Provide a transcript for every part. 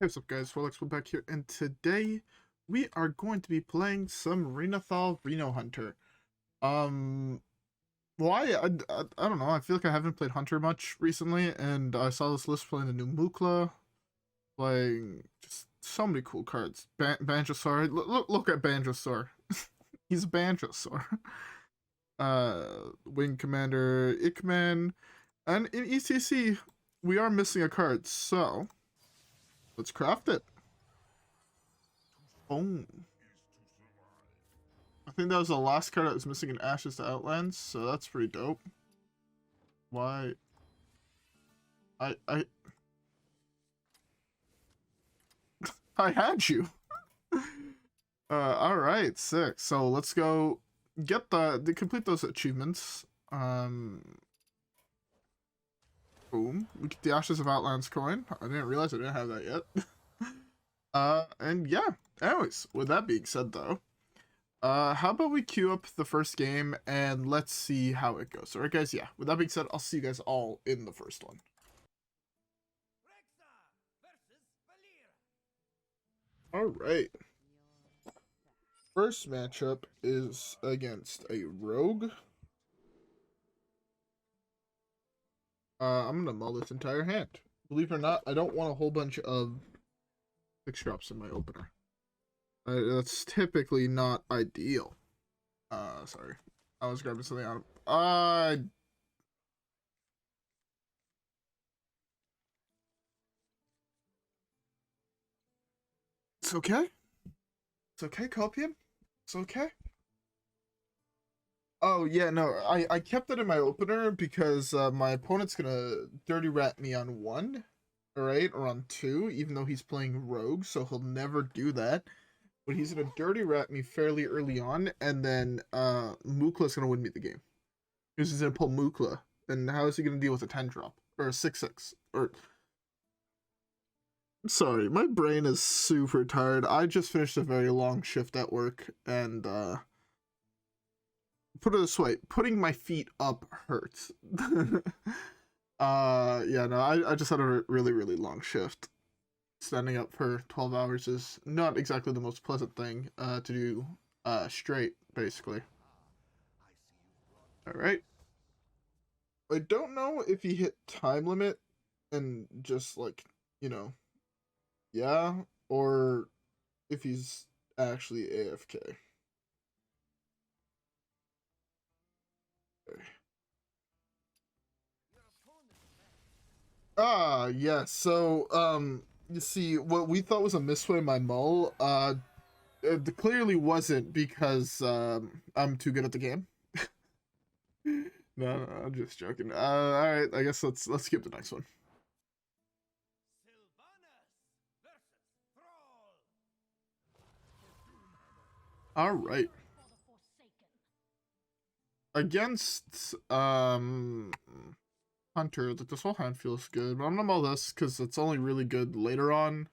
Hey, what's up guys, WhirlXbow back here, and today we are going to be playing some Renathal Reno Hunter. Um, why? I don't know, I feel like I haven't played Hunter much recently, and I saw this list playing the new Mukla, playing just so many cool cards. Banjosaur, look at Banjosaur. He's a Banjosaur. Wing Commander, Ickman, and in E.T.C, we are missing a card, so let's craft it. Oh. I think that was the last card that was missing in Ashes to Outlands, so that's pretty dope. Why? I I had you. Alright, sick. So let's go get the complete those achievements. Boom. We get the Ashes of Outlands coin. I didn't realize I didn't have that yet. And yeah. Anyways, with that being said though, how about we queue up the first game and let's see how it goes. Alright guys, yeah. With that being said, I'll see you guys all in the first one. Alright. First matchup is against a rogue. I'm gonna mull this entire hand. Believe it or not, I don't want a whole bunch of 6 drops in my opener. That's typically not ideal. Sorry. I was grabbing something out of... It's okay. It's okay, Copium. It's okay. Oh, yeah, no, I kept it in my opener because my opponent's gonna dirty rat me on 1, alright, or on 2, even though he's playing rogue, so he'll never do that. But he's gonna dirty rat me fairly early on, and then Mukla's gonna win me the game. Because he's gonna pull Mukla, and how is he gonna deal with a 10 drop? Or a 6/6? Or... Sorry, my brain is super tired. I just finished a very long shift at work, and put it this way, putting my feet up hurts. Yeah, no, I just had a really long shift. Standing up for 12 hours is not exactly the most pleasant thing to do straight, basically. Alright. I don't know if he hit time limit and just like, you know, yeah, or if he's actually AFK. Okay. Yeah, so, you see, what we thought was a misplay my mull, it clearly wasn't because, I'm too good at the game. No, I'm just joking. Alright, I guess let's skip the next one. Alright. Against, Hunter, like this whole hand feels good, but I'm gonna mull this because it's only really good later on.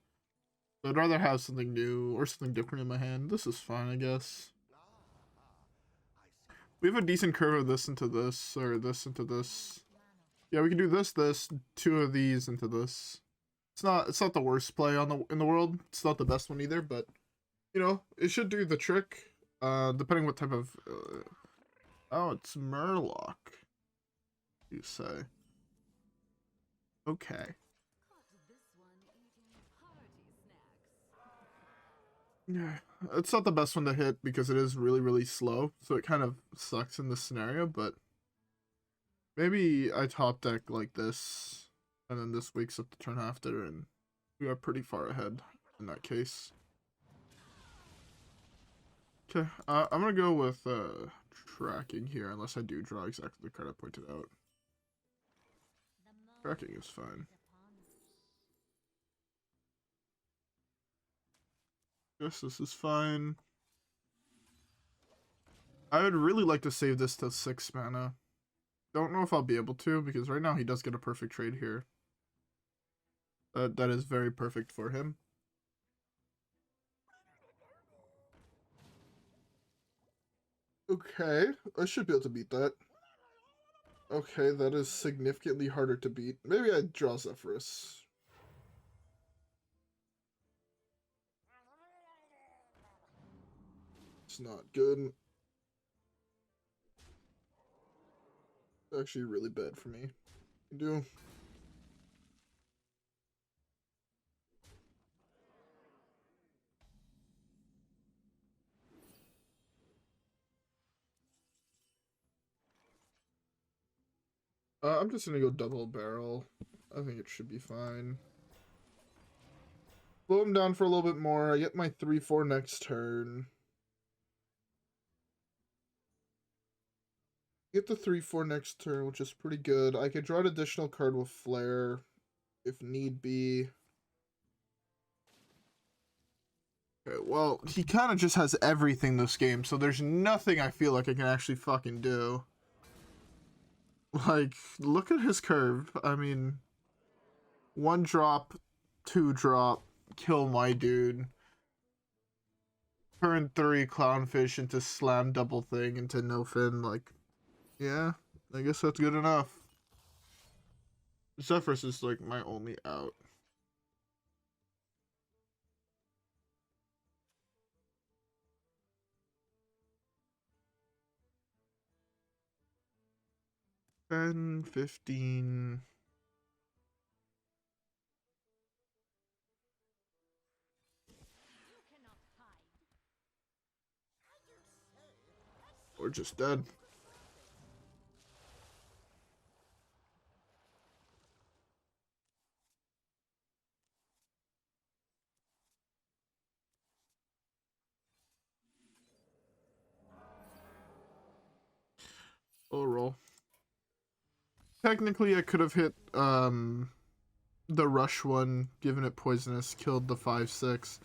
So I'd rather have something new or something different in my hand. This is fine, I guess. We have a decent curve of this into this, or this into this. Yeah, we can do this, 2 of these into this. It's not the worst play in the world. It's not the best one either, but you know, it should do the trick. Depending what type of oh, it's Murloc, you say. Okay. Yeah, it's not the best one to hit because it is really slow, so it kind of sucks in this scenario, but maybe I top deck like this, and then this wakes up the turn after, and we are pretty far ahead in that case. Okay, I'm gonna go with tracking here, unless I do draw exactly the card I pointed out. Tracking is fine. Guess this is fine. I would really like to save this to 6 mana. Don't know if I'll be able to, because right now he does get a perfect trade here. That is very perfect for him. Okay, I should be able to beat that. Okay, that is significantly harder to beat. Maybe I draw Zephrys. It's not good. It's actually really bad for me. I do. I'm just gonna go double barrel. I think it should be fine. Slow him down for a little bit more. I get my 3/4 next turn. Get the 3/4 next turn, which is pretty good. I could draw an additional card with Flare if need be. Okay, well, he kind of just has everything this game, so there's nothing I feel like I can actually fucking do. Like, look at his curve. I mean, 1 drop, 2 drop, kill my dude. Turn 3 clownfish into slam double thing into no fin. Like, yeah, I guess that's good enough. Zephrys is like my only out. $10, $15. Or just dead. Oh, roll. Technically, I could have hit the rush one, given it poisonous, killed the 5/6.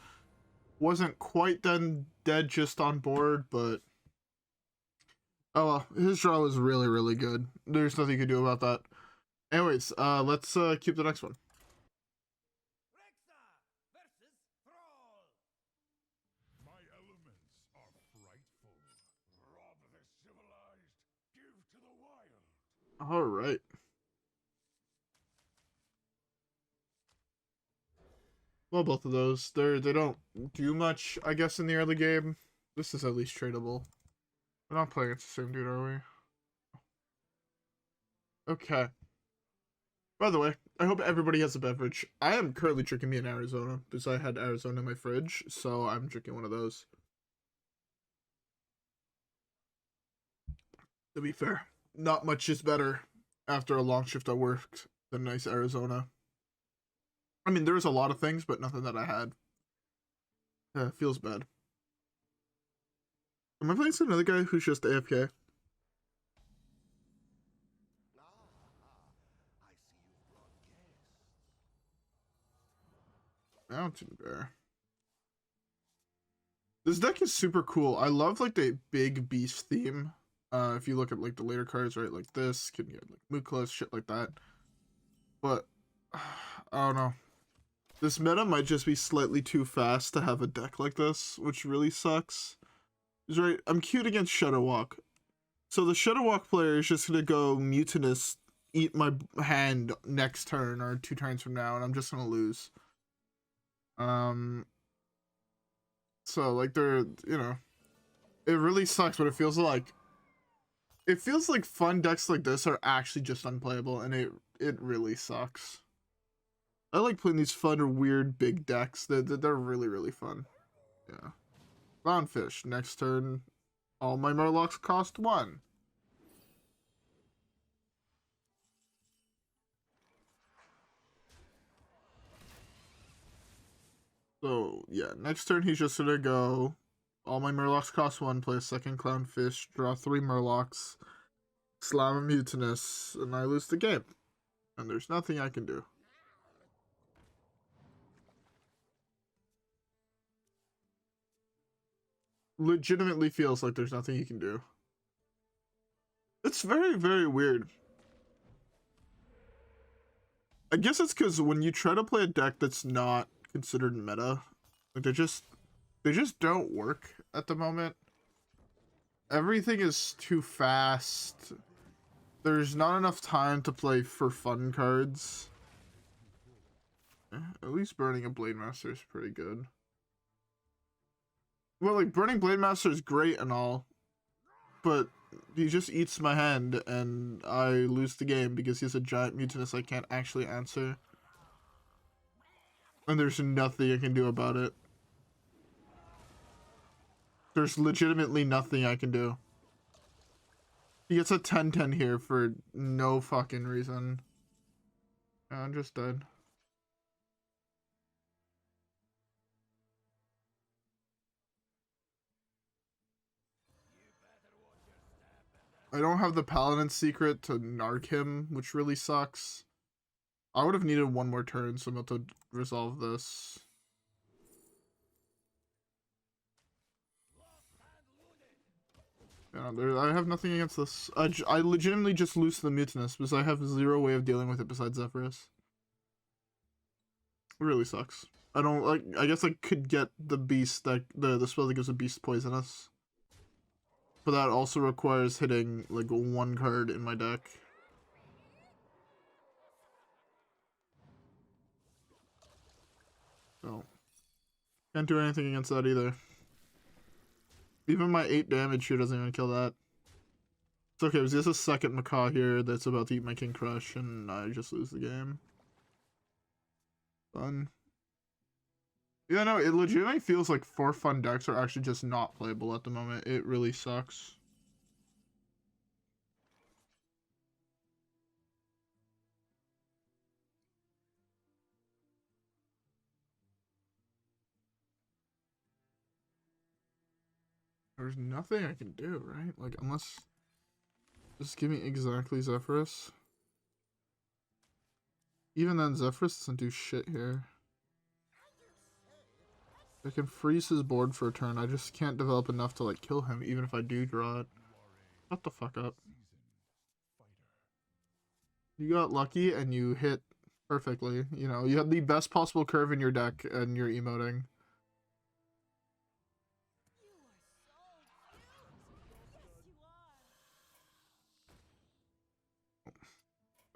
Wasn't quite done dead just on board, but oh well, his draw was really, really good. There's nothing you can do about that. Anyways, let's keep the next one. My elements are frightful. Rob the civilized, give to the wild. All right. Well, both of those, they don't do much, I guess, in the early game. This is at least tradable. We're not playing against the same dude, are we? Okay. By the way, I hope everybody has a beverage. I am currently drinking me an Arizona because I had Arizona in my fridge, so I'm drinking one of those. To be fair, not much is better after a long shift at work than nice Arizona. I mean, there's a lot of things, but nothing that I had. Feels bad. Am I playing some another guy who's just AFK? Mountain Bear. This deck is super cool. I love like the big beast theme. If you look at like the later cards, right, like this, can get like Mukla, shit like that. But I don't know. This meta might just be slightly too fast to have a deck like this, which really sucks. Is right. I'm queued against Shadowwalk, so the Shadowwalk player is just gonna go Mutinous, eat my hand next turn or 2 turns from now, and I'm just gonna lose. So like it really sucks, but it feels like fun decks like this are actually just unplayable, and it really sucks. I like playing these fun or weird big decks. They're really, really fun. Yeah. Clownfish. Next turn, all my Murlocs cost 1. So, yeah, next turn he's just gonna go, all my Murlocs cost 1, play a second Clownfish, draw 3 Murlocs, slam a Mutinous, and I lose the game. And there's nothing I can do. Legitimately feels like there's nothing you can do. It's very, very weird. I guess it's because when you try to play a deck that's not considered meta, like they just don't work at the moment. Everything is too fast. There's not enough time to play for fun cards. At least burning a Blademaster is pretty good. Well, like, Burning Blademaster is great and all, but he just eats my hand and I lose the game because he's a giant mutinous I can't actually answer. And there's nothing I can do about it. There's legitimately nothing I can do. He gets a 10-10 here for no fucking reason. I'm just dead. I don't have the Paladin secret to narc him, which really sucks. I would have needed one more turn, so I'm about to resolve this. Yeah, I have nothing against this. I legitimately just lose the Mutinous because I have zero way of dealing with it besides Zephrys. It really sucks. I don't like. I guess I could get the beast that the spell that gives a beast poisonous, but that also requires hitting like one card in my deck. So can't do anything against that either. Even my 8 damage here doesn't even kill that. It's okay, there's just a second Macaw here that's about to eat my King Crush, and I just lose the game. Fun. Yeah, no, it legitimately feels like 4 fun decks are actually just not playable at the moment. It really sucks. There's nothing I can do, right? Like, unless... Just give me exactly Zephrys. Even then, Zephrys doesn't do shit here. I can freeze his board for a turn. I just can't develop enough to, like, kill him, even if I do draw it. Shut the fuck up. You got lucky, and you hit perfectly. You know, you had the best possible curve in your deck, and you're emoting.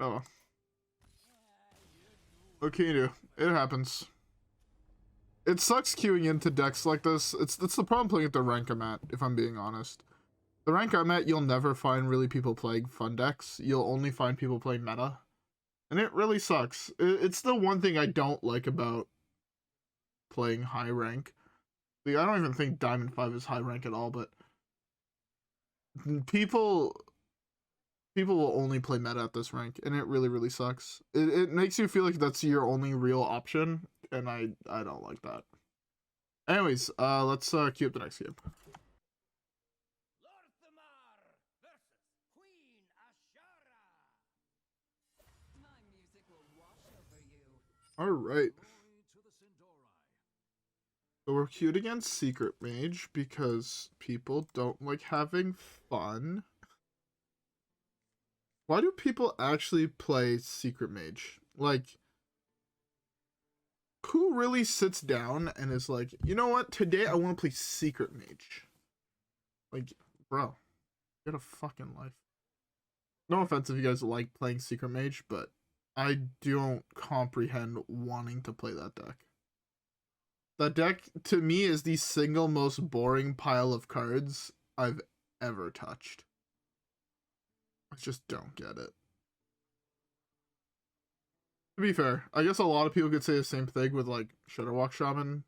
Oh. What can you do? It happens. It sucks queuing into decks like this. It's the problem playing at the rank I'm at, if I'm being honest. The rank I'm at, you'll never find really people playing fun decks. You'll only find people playing meta. And it really sucks. It's the one thing I don't like about playing high rank. Like, I don't even think Diamond 5 is high rank at all, but people will only play meta at this rank, and it really, really sucks. It makes you feel like that's your only real option, and I don't like that. Anyways, let's queue up the next game. Alright. So we're queued against Secret Mage because people don't like having fun. Why do people actually play Secret Mage? Like, who really sits down and is like, you know what, today I want to play Secret Mage? Like, bro, get a fucking life. No offense if you guys like playing Secret Mage, but I don't comprehend wanting to play that deck. That deck, to me, is the single most boring pile of cards I've ever touched. I just don't get it. To be fair, I guess a lot of people could say the same thing with, like, Shadowwalk Shaman,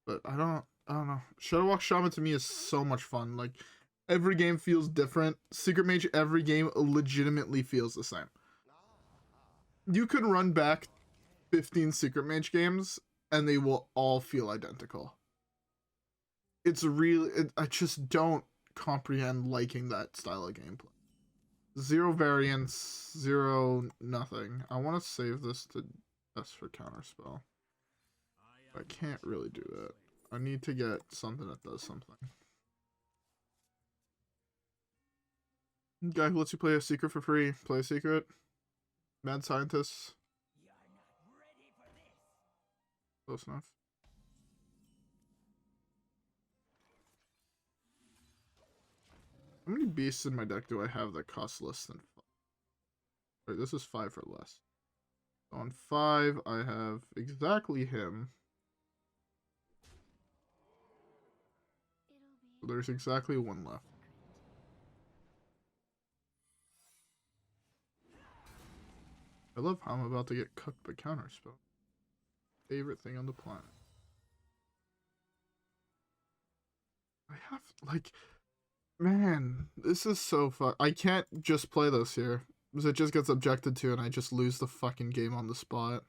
but I don't know. Shadowwalk Shaman to me is so much fun. Like, every game feels different. Secret Mage, every game legitimately feels the same. You can run back 15 Secret Mage games, and they will all feel identical. It's really... I just don't comprehend liking that style of gameplay. 0 variance, 0 nothing. I want to save this to S for counterspell. I can't really do that. I need to get something that does something. Guy who lets you play a secret for free. Play a secret. Mad scientists. Close enough. How many beasts in my deck do I have that cost less than 5? Wait, this is 5 or less. On 5, I have exactly him. So there's exactly one left. I love how I'm about to get cooked by counterspell. Favorite thing on the planet. I have, like, man, this is so fun. I can't just play this here, because it just gets objected to and I just lose the fucking game on the spot.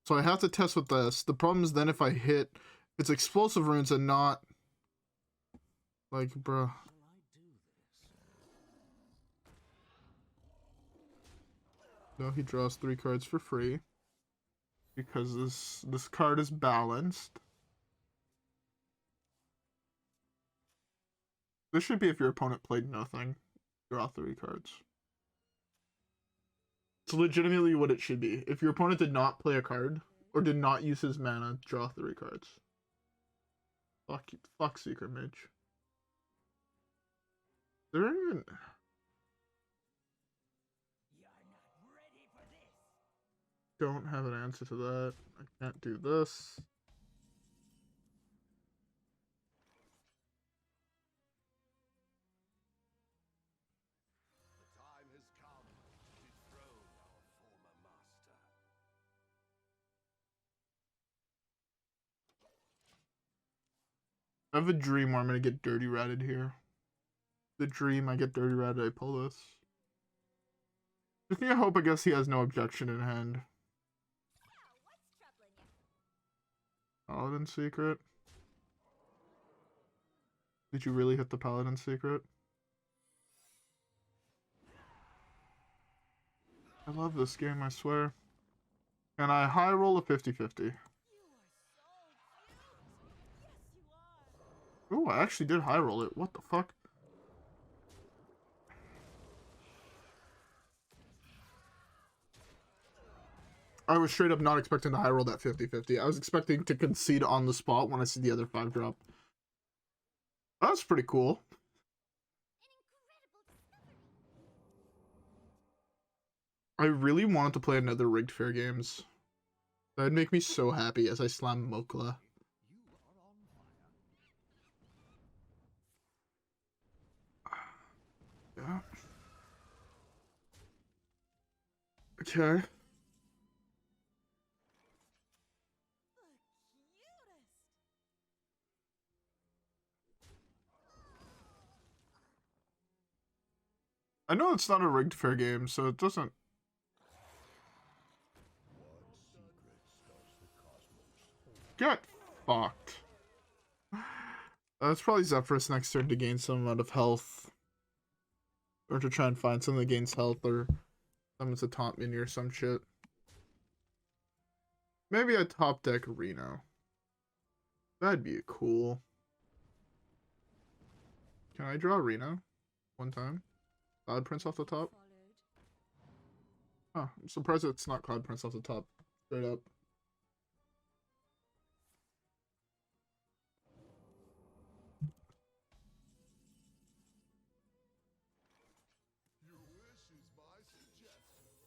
So I have to test with this. The problem is then if I hit, it's explosive runes and not, like, bruh. No, he draws 3 cards for free. Because this card is balanced. This should be if your opponent played nothing. Draw 3 cards. It's legitimately what it should be. If your opponent did not play a card, or did not use his mana, draw 3 cards. Fuck Secret Mage. There ain't even... Don't have an answer to that. I can't do this. The time has come to dethrone our former master. I have a dream where I'm gonna get dirty ratted here. The dream I get dirty ratted, I pull this. Just need to hope, I guess he has no objection in hand. Paladin Secret. Did you really hit the Paladin Secret? I love this game, I swear. And I high roll a 50-50. Oh, I actually did high roll it. What the fuck? I was straight up not expecting to high roll that 50-50. I was expecting to concede on the spot when I see the other 5 drop. That's pretty cool. I really wanted to play another Rigged Fair Games. That'd make me so happy as I slam Mukla. Yeah. Okay. I know it's not a Rigged Fair game, so it doesn't... Get fucked. It's probably Zephrys next turn to gain some amount of health. Or to try and find something that gains health, or summons a top mini or some shit. Maybe a top deck Reno. That'd be cool. Can I draw Reno? One time? Cloud Prince off the top? Huh, I'm surprised it's not Cloud Prince off the top. Straight up.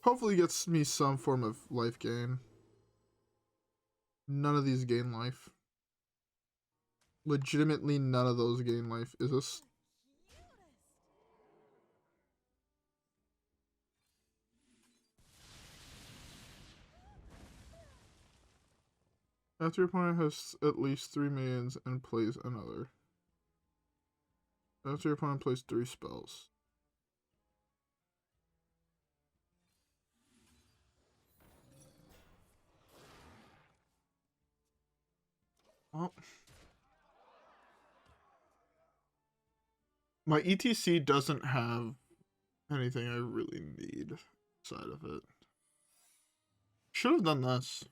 Hopefully gets me some form of life gain. None of these gain life. Legitimately none of those gain life. Is this... After your opponent has at least 3 minions and plays another. After your opponent plays 3 spells. Well, my E.T.C doesn't have anything I really need inside of it. Should have done this.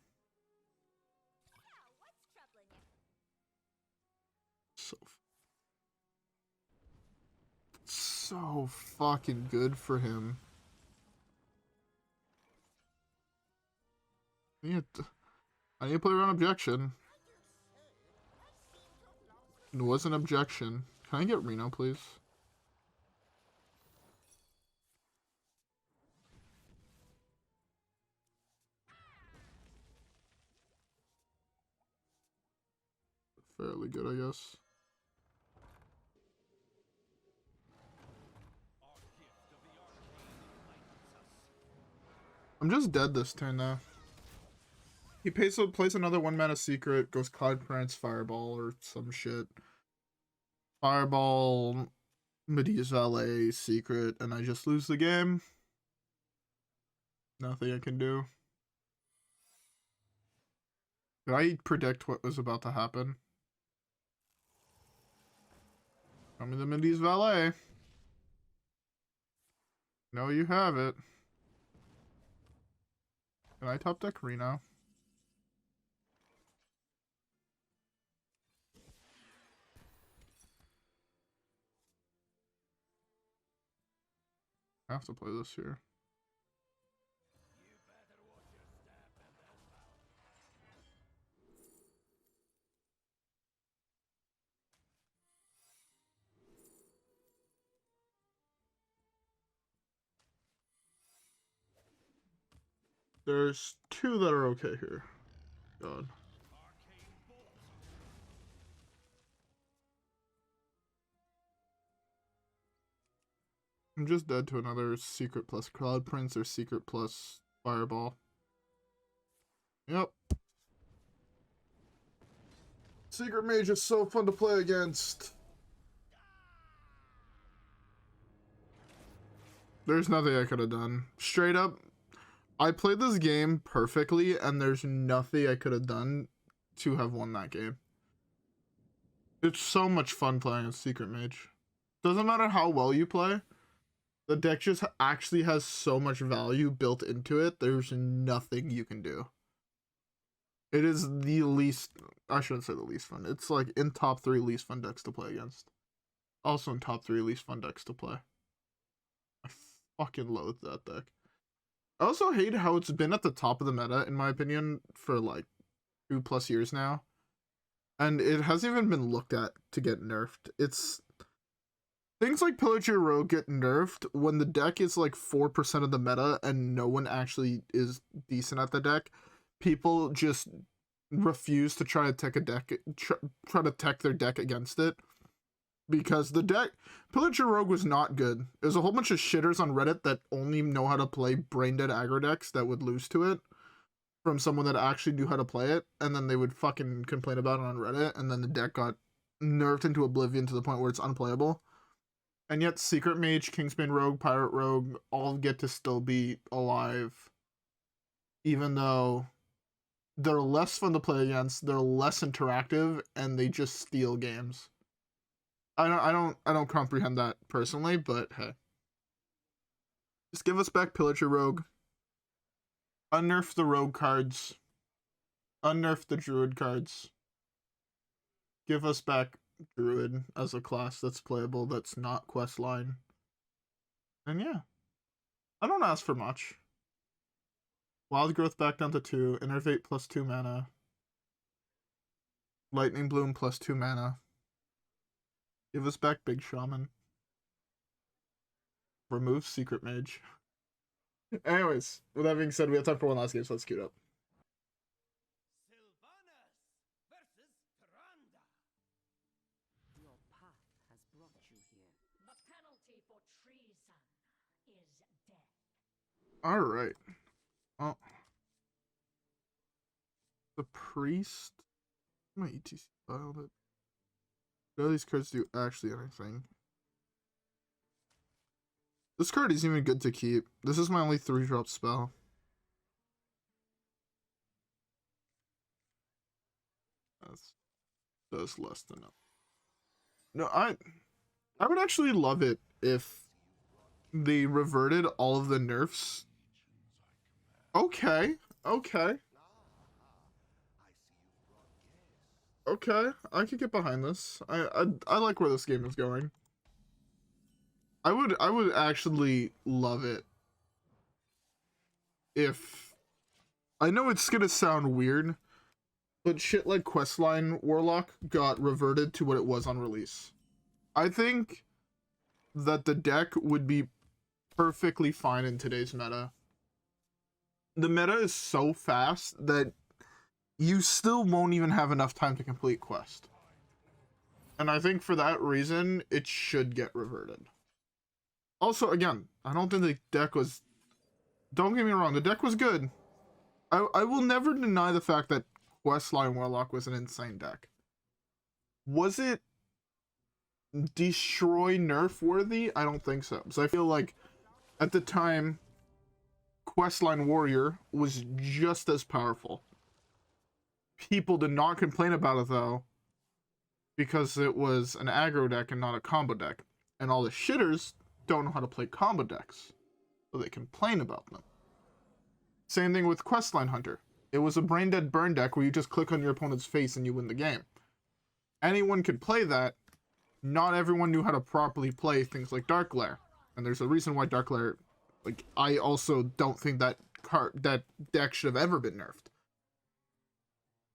So fucking good for him. I need to play around objection. It was an objection. Can I get Reno, please? Fairly good, I guess. I'm just dead this turn though. He plays another 1-mana secret, goes Cloud Prince, Fireball, or some shit. Fireball, Medea's Valet, secret, and I just lose the game. Nothing I can do. Did I predict what was about to happen? Show me the Medea's Valet. No, you have it. Can I top deck Reno? I have to play this here. There's two that are okay here. God. I'm just dead to another secret plus Cloud Prince or secret plus Fireball. Yep. Secret Mage is so fun to play against. There's nothing I could have done. Straight up, I played this game perfectly, and there's nothing I could have done to have won that game. It's so much fun playing a Secret Mage. Doesn't matter how well you play. The deck just actually has so much value built into it. There's nothing you can do. It is the least... I shouldn't say the least fun. It's like in top 3 least fun decks to play against. Also in top 3 least fun decks to play. I fucking loathe that deck. I also hate how it's been at the top of the meta, in my opinion, for like 2+ years now. And it hasn't even been looked at to get nerfed. It's... Things like Poacher Rogue get nerfed when the deck is like 4% of the meta and no one actually is decent at the deck. People just refuse to try to tech a deck, try to tech their deck against it. Because the deck, Poacher Rogue was not good. There's a whole bunch of shitters on Reddit that only know how to play brain dead aggro decks that would lose to it from someone that actually knew how to play it, and then they would fucking complain about it on Reddit, and then the deck got nerfed into oblivion to the point where it's unplayable. And yet Secret Mage, Kingsbane Rogue, Pirate Rogue all get to still be alive. Even though they're less fun to play against, they're less interactive, and they just steal games. I don't comprehend that personally, but hey. Just give us back Pillager Rogue. Unnerf the Rogue cards. Unnerf the Druid cards. Give us back Druid as a class that's playable, that's not quest line. And yeah. I don't ask for much. Wild Growth back down to 2. Innervate plus 2 mana. Lightning Bloom plus 2 mana. Give us back Big Shaman. Remove Secret Mage. Anyways, with that being said, we have time for one last game, so let's queue it up. Your path has brought you here. The penalty for treason is death. Alright. Oh. The Priest. My E.T.C filed it. None of these cards do actually anything. This card isn't even good to keep. This is my only 3-drop spell. That's less than enough. No, I would actually love it if they reverted all of the nerfs. Okay, okay. Okay, I could get behind this. I like where this game is going. I would actually love it if... I know it's gonna sound weird, but shit like Questline Warlock got reverted to what it was on release. I think that the deck would be perfectly fine in today's meta. The meta is so fast that you still won't even have enough time to complete quest. And I think for that reason, it should get reverted. Also, again, I don't think the deck was Don't get me wrong, the deck was good. I will never deny the fact that Questline Warlock was an insane deck. Was it destroy nerf worthy? I don't think so. So I feel like at the time, Questline Warrior was just as powerful. People did not complain about it though, because it was an aggro deck and not a combo deck. And all the shitters don't know how to play combo decks, so they complain about them. Same thing with Questline Hunter. It was a brain dead burn deck where you just click on your opponent's face and you win the game. Anyone could play that. Not everyone knew how to properly play things like Dark Lair. And there's a reason why Dark Lair, like, I also don't think that deck should have ever been nerfed.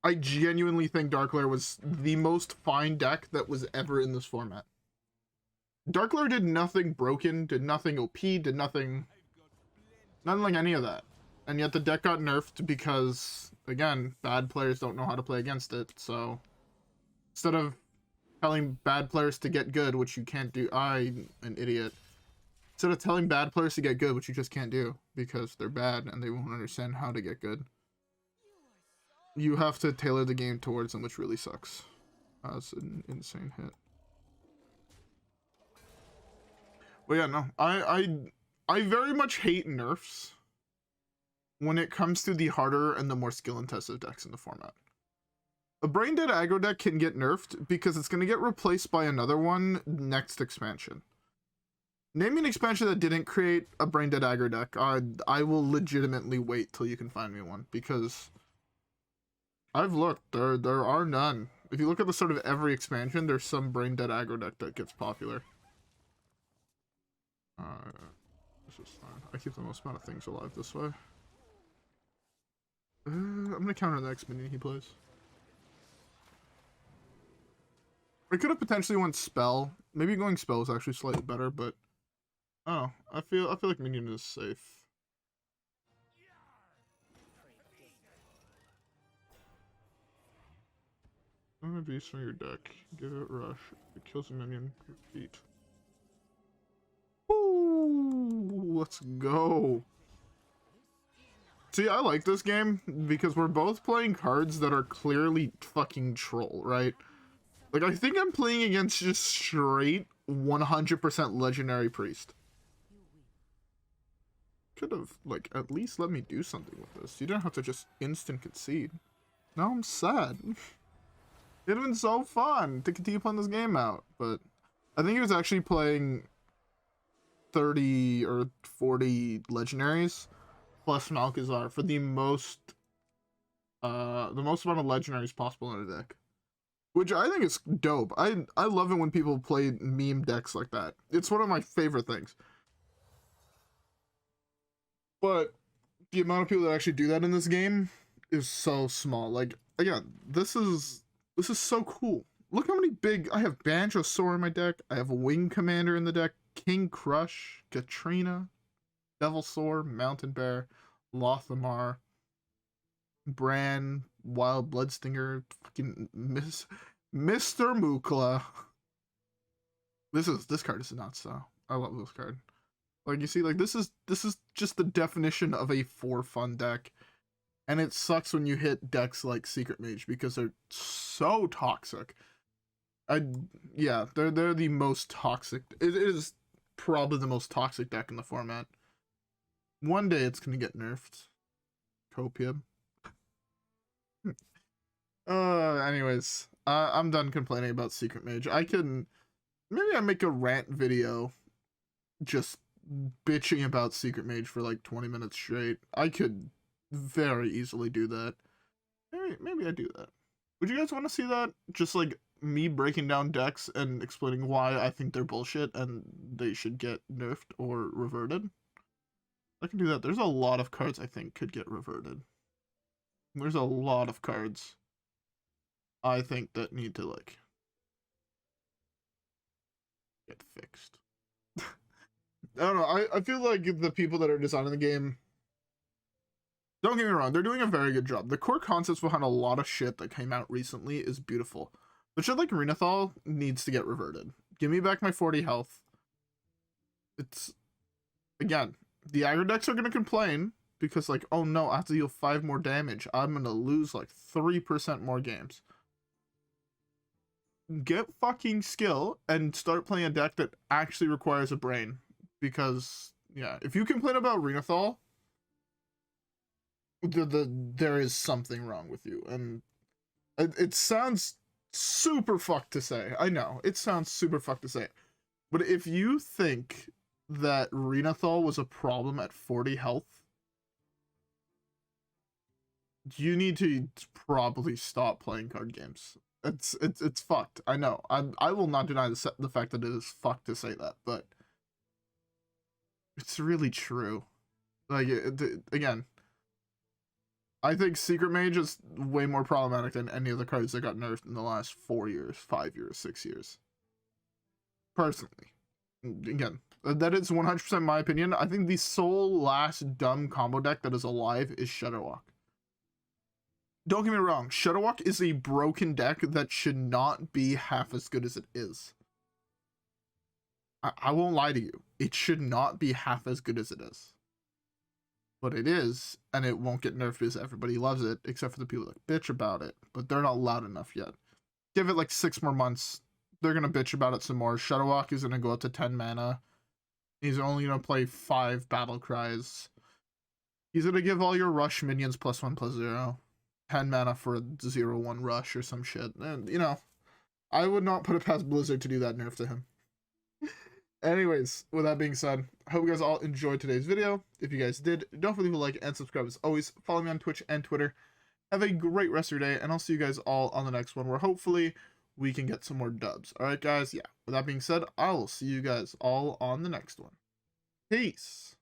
I genuinely think Dark Lair was the most fine deck that was ever in this format. Dark Lair did nothing broken, did nothing OP, did nothing like any of that. And yet the deck got nerfed because, again, bad players don't know how to play against it. So instead of telling bad players to get good, which you can't do, I'm an idiot. Instead of telling bad players to get good, which you just can't do because they're bad and they won't understand how to get good, you have to tailor the game towards them, which really sucks. That's an insane hit. But yeah, no, I very much hate nerfs when it comes to the harder and the more skill-intensive decks in the format. A Brain Dead aggro deck can get nerfed because it's going to get replaced by another one next expansion. Name me an expansion that didn't create a Brain Dead aggro deck. I will legitimately wait till you can find me one, because I've looked. There are none. If you look at the start of every expansion, there's some Brain Dead aggro deck that gets popular. This is fine. I keep the most amount of things alive this way. I'm gonna counter the next minion he plays. I could have potentially went spell. Maybe going spell is actually slightly better, but oh, I feel like minion is safe. I'm gonna beast from your deck. Give it rush. If it kills a minion, repeat. Ooh, let's go. See, I like this game because we're both playing cards that are clearly fucking troll, right? Like, I think I'm playing against just straight 100% legendary priest. Could have, like, at least let me do something with this. You don't have to just instant concede. Now I'm sad. It'd have been so fun to continue playing this game out, but I think he was actually playing 30 or 40 legendaries plus Malkazar for the most amount of legendaries possible in a deck, which I think is dope. I love it when people play meme decks like that. It's one of my favorite things. But the amount of people that actually do that in this game is so small. Like, again, this is so cool. Look how many big... I have Banjosaur in my deck. I have Wing Commander in the deck. King Crush, Katrina, Devilsaur, Mountain Bear, Lothamar, Bran, Wild Bloodstinger, fucking Mr. Mukla. This card is nuts though. I love this card. Like, you see, like, this is just the definition of a for fun deck. And it sucks when you hit decks like Secret Mage because they're so toxic. Yeah, they're the most toxic. It is probably the most toxic deck in the format. One day it's gonna get nerfed. Copium. Anyways, I'm done complaining about Secret Mage. Maybe I make a rant video just bitching about Secret Mage for like 20 minutes straight. I could very easily do that. Maybe I do that. Would you guys want to see that? Just like me breaking down decks and explaining why I think they're bullshit and they should get nerfed or reverted? I can do that. There's a lot of cards I think could get reverted. There's a lot of cards I think that need to, like, get fixed. I don't know. I feel like the people that are designing the game, don't get me wrong, they're doing a very good job. The core concepts behind a lot of shit that came out recently is beautiful. But shit like Renathal needs to get reverted. Give me back my 40 health. It's, again, The aggro decks are going to complain because, like, oh no, I have to deal 5 more damage. I'm going to lose, like, 3% more games. Get fucking skill and start playing a deck that actually requires a brain. Because, yeah, if you complain about Renathal, there is something wrong with you. And it sounds super fucked to say. I know, it sounds super fucked to say. But if you think that Renathal was a problem at 40 health, you need to probably stop playing card games. It's fucked. I know. I will not deny the fact that it is fucked to say that, but it's really true. Like, again, I think Secret Mage is way more problematic than any of the cards that got nerfed in the last 4 years, 5 years, 6 years. Personally. Again, that is 100% my opinion. I think the sole last dumb combo deck that is alive is Shudderwalk. Don't get me wrong, Shudderwalk is a broken deck that should not be half as good as it is. I won't lie to you. It should not be half as good as it is. But it is, and it won't get nerfed because everybody loves it, except for the people that bitch about it. But they're not loud enough yet. Give it like 6 more months. They're going to bitch about it some more. Shudderwalk is going to go up to 10 mana. He's only going to play 5 Battle Cries. He's going to give all your rush minions +1/+0. 10 mana for a 0/1 rush or some shit. And, you know, I would not put it past Blizzard to do that nerf to him. Anyways, with that being said, I hope you guys all enjoyed today's video. If you guys did, don't forget to like and subscribe as always. Follow me on Twitch and Twitter. Have a great rest of your day, and I'll see you guys all on the next one, where hopefully we can get some more dubs. Alright guys, yeah. With that being said, I will see you guys all on the next one. Peace!